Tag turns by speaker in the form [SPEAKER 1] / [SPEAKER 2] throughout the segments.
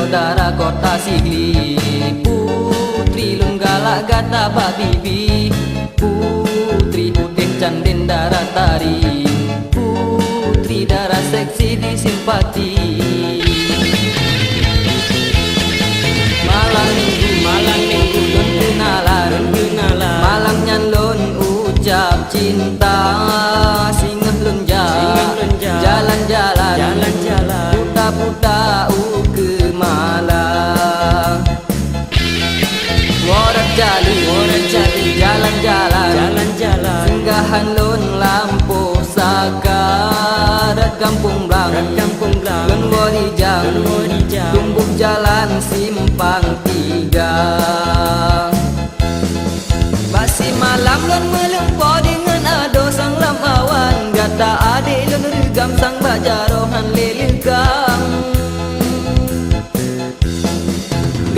[SPEAKER 1] Sitrodara kota Sigli, putri Lunggala gata babibi, putri putih candin darah tari, putri darah seksi disimpati. Malam minggu lun kenalan, malam nyalon ucap cinta, singgah lun jalan-jalan, puta-puta ke Malang. Warak jali jalan-jalan, singgahan lun lampu sakarat kampung blang, lun Worijang, tumbuk jalan simpang 3. Basi malam lun melempo dengan ado sang lam awan, gata adik lun regam sang bajarohan lelengkang.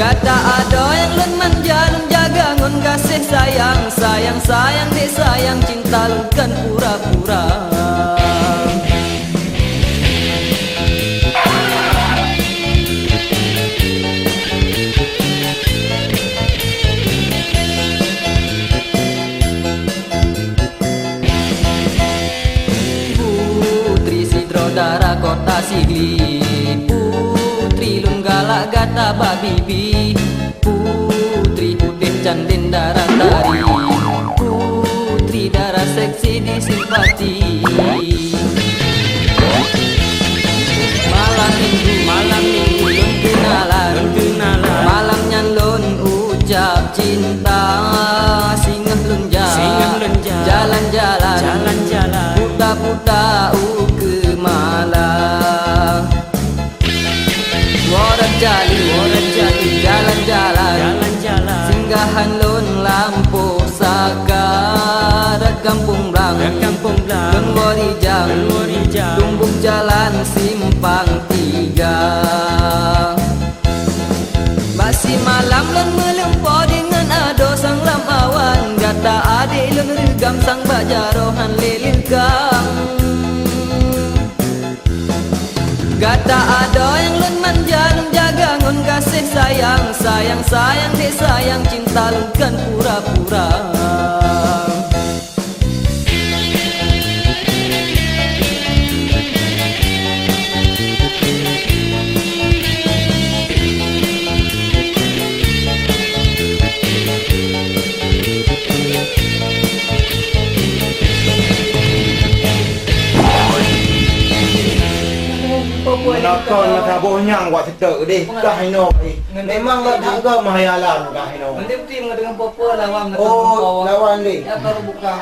[SPEAKER 1] Gata ado yang lun manja lun jaga ngun kasih sayang, sayang dek sayang cinta lun kan pura-pura. Sitrodara kota Sigli, putri Lunggala gata babibi, putri putih candin darah tari, putri darah seksi disimpati. Malam minggu lun kenalan, malam nyalon ucap cinta, singgah lun jalan-jalan, puta-puta ke Malang. Warak jali jalan-jalan, singgahan lun lampu sakarat kampung blang, lun Worijang, tumbuk jalan simpang 3. Basi malam lun melempo dengan ado sang lam awan, gata adik lun regam sang bajarohan lelengkang. Gata ado yang lun manja lun jaga ngun kasih sayang, sayang dek sayang cinta lun kan pura-pura.
[SPEAKER 2] Nakon nakabonyang wa setek deh kahino memang enggak jaga mahayalan kahino
[SPEAKER 1] Nanti tim dengan popo lawan.
[SPEAKER 2] oh lawan deh
[SPEAKER 1] ya baru buka.